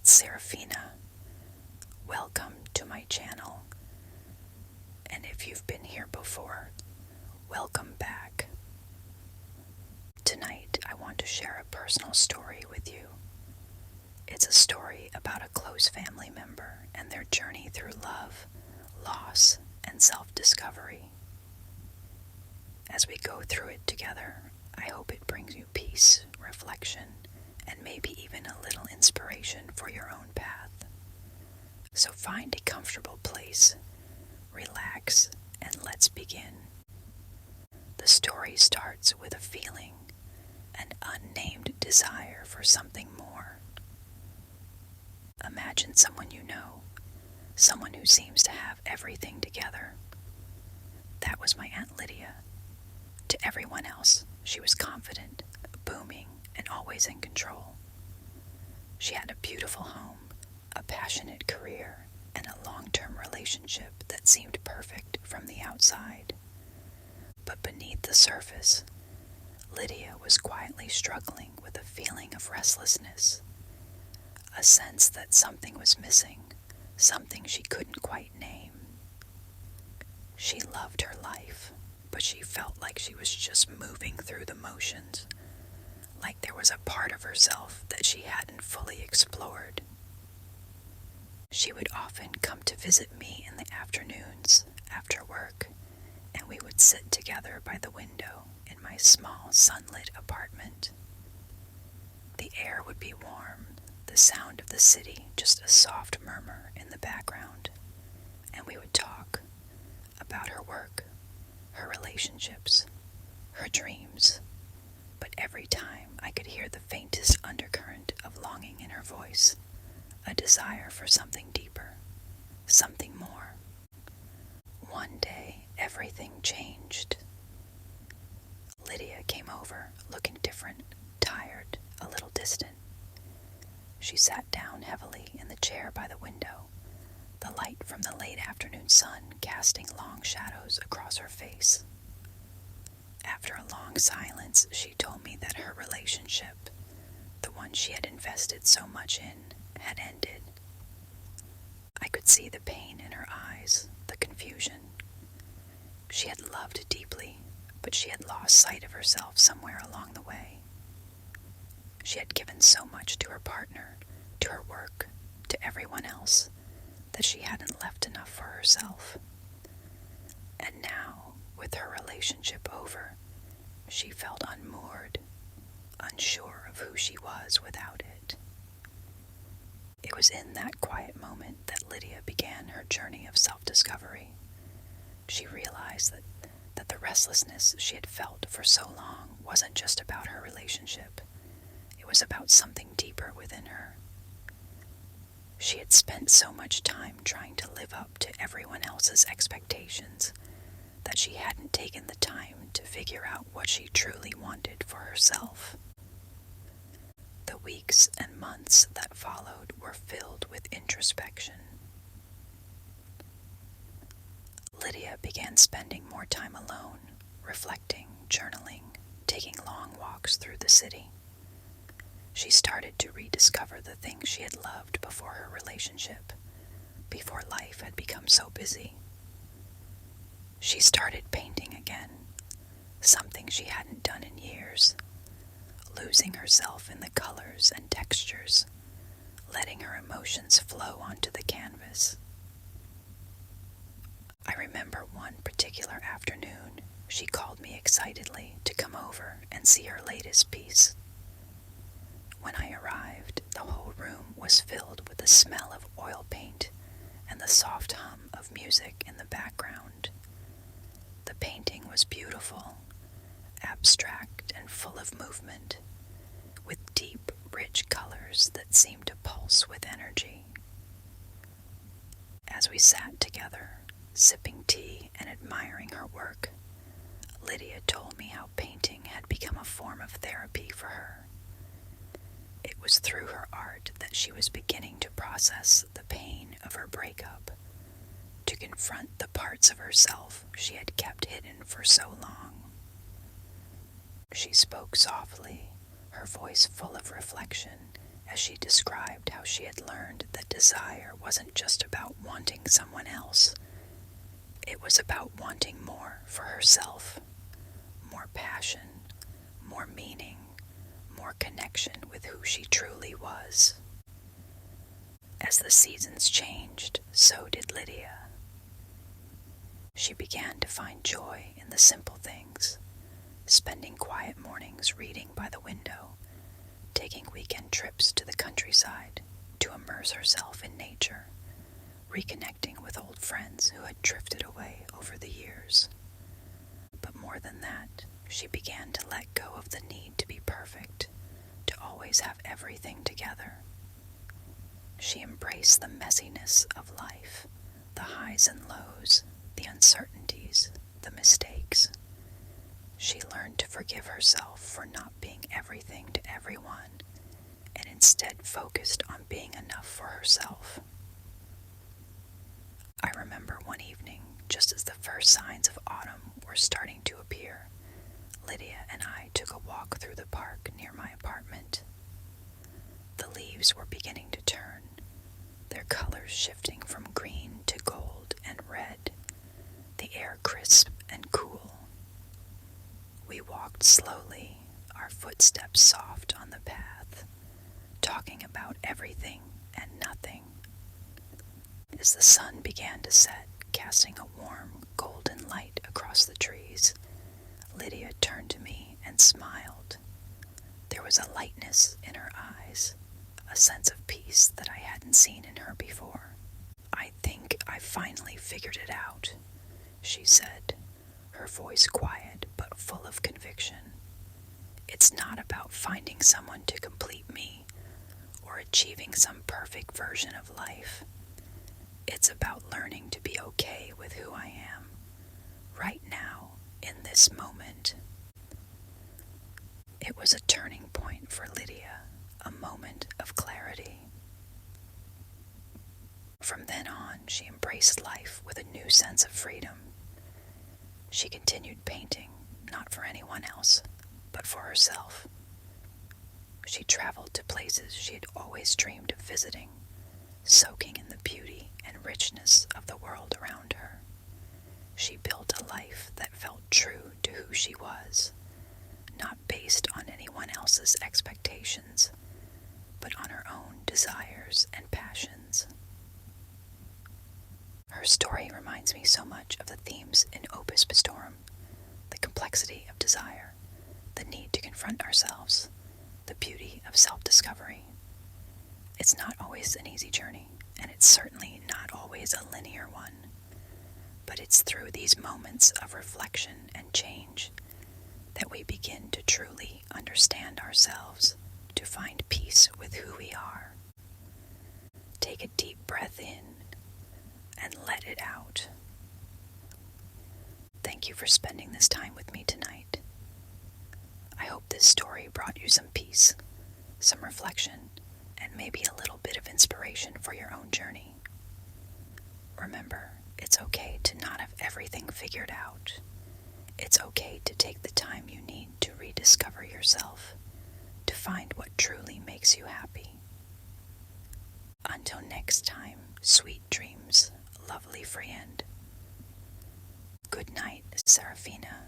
it's Seraphina. Welcome to my channel, and if you've been here before, welcome back. Tonight I want to share a personal story with you. It's a story about a close family member and their journey through love, loss, and self-discovery. As we go through it together, I hope it brings you peace, reflection, and maybe even a little inspiration for your own path. So find a comfortable place, relax, and let's begin. The story starts with a feeling, an unnamed desire for something more. Imagine someone you know, someone who seems to have everything together. That was my Aunt Lydia. To everyone else, she was confident, booming, and always in control. She had a beautiful home, a passionate career, and a long-term relationship that seemed perfect from the outside. But beneath the surface, Lydia was quietly struggling with a feeling of restlessness, a sense that something was missing, something she couldn't quite name. She loved her life, but she felt like she was just moving through the motions, like there was a part of herself that she hadn't fully explored. She would often come to visit me in the afternoons after work, and we would sit together by the window in my small sunlit apartment. The air would be warm, the sound of the city just a soft murmur in the background, and we would talk about her work, her relationships, her dreams. But every time I could hear the faintest undercurrent of longing in her voice, a desire for something deeper, something more. One day, everything changed. Lydia came over, looking different, tired, a little distant. She sat down heavily in the chair by the window, the light from the late afternoon sun casting long shadows across her face. After a long silence, she told me that her relationship, the one she had invested so much in, had ended. I could see the pain in her eyes, the confusion. She had loved deeply, but she had lost sight of herself somewhere along the way. She had given so much to her partner, to her work, to everyone else, that she hadn't left enough for herself. And now, with her relationship over, she felt unmoored, unsure of who she was without it. It was in that quiet moment that Lydia began her journey of self-discovery. She realized that the restlessness she had felt for so long wasn't just about her relationship. It was about something deeper within her. She had spent so much time trying to live up to everyone else's expectations that she hadn't taken the time to figure out what she truly wanted for herself. The weeks and months that followed were filled with introspection. Lydia began spending more time alone, reflecting, journaling, taking long walks through the city. She started to rediscover the things she had loved before her relationship, before life had become so busy. She started painting again, something she hadn't done in years, losing herself in the colors and textures, letting her emotions flow onto the canvas. I remember one particular afternoon, she called me excitedly to come over and see her latest piece. When I arrived, the whole room was filled with the smell of oil paint and the soft hum of music in the background. The painting was beautiful, abstract and full of movement, with deep, rich colors that seemed to pulse with energy. As we sat together, sipping tea and admiring her work, Lydia told me how painting had become a form of therapy for her. It was through her art that she was beginning to process the pain of her breakup, to confront the parts of herself she had kept hidden for so long. She spoke softly, her voice full of reflection, as as she described how she had learned that desire wasn't just about wanting someone else. It was about wanting more for herself, more passion, more meaning, more connection with who she truly was. As the seasons changed, so did Lydia. She began to find joy in the simple things, spending quiet mornings reading by the window, taking weekend trips to the countryside to immerse herself in nature, reconnecting with old friends who had drifted away over the years. But more than that, she began to let go of the need to be perfect, to always have everything together. She embraced the messiness of life, the highs and lows, the uncertainties, the mistakes. She learned to forgive herself for not being everything to everyone, and instead focused on being enough for herself. I remember one evening, just as the first signs of autumn were starting to appear, Lydia and I took a walk through the park near my apartment. The leaves were beginning to turn, their colors shifting from green to gold and red, the air crisp and cool. We walked slowly, our footsteps soft on the path, talking about everything and nothing. As the sun began to set, casting a warm, golden light across the trees, Lydia turned to me and smiled. There was a lightness in her eyes, a sense of peace that I hadn't seen in her before. "I think I finally figured it out," she said, her voice quiet but full of conviction. "It's not about finding someone to complete me or achieving some perfect version of life. It's about learning to be okay with who I am, right now, in this moment." It was a turning point for Lydia, a moment of clarity. From then on, she embraced life with a new sense of freedom. She continued painting, not for anyone else, but for herself. She traveled to places she had always dreamed of visiting, soaking in the beauty and richness of the world around her. She built a life that felt true to who she was, not based on anyone else's expectations, but on her own desires and passions. Her story reminds me so much of the themes in Opus Pastorum: the complexity of desire, the need to confront ourselves, the beauty of self-discovery. It's not always an easy journey, and it's certainly not always a linear one. But it's through these moments of reflection and change that we begin to truly understand ourselves, to find peace with who we are. Take a deep breath in and let it out. Thank you for spending this time with me tonight. I hope this story brought you some peace, some reflection, and maybe a little bit of inspiration for your own journey. Remember, it's okay to not have everything figured out. It's okay to take the time you need to rediscover yourself, to find what truly makes you happy. Until next time, sweet dreams, lovely friend. Good night, Seraphina.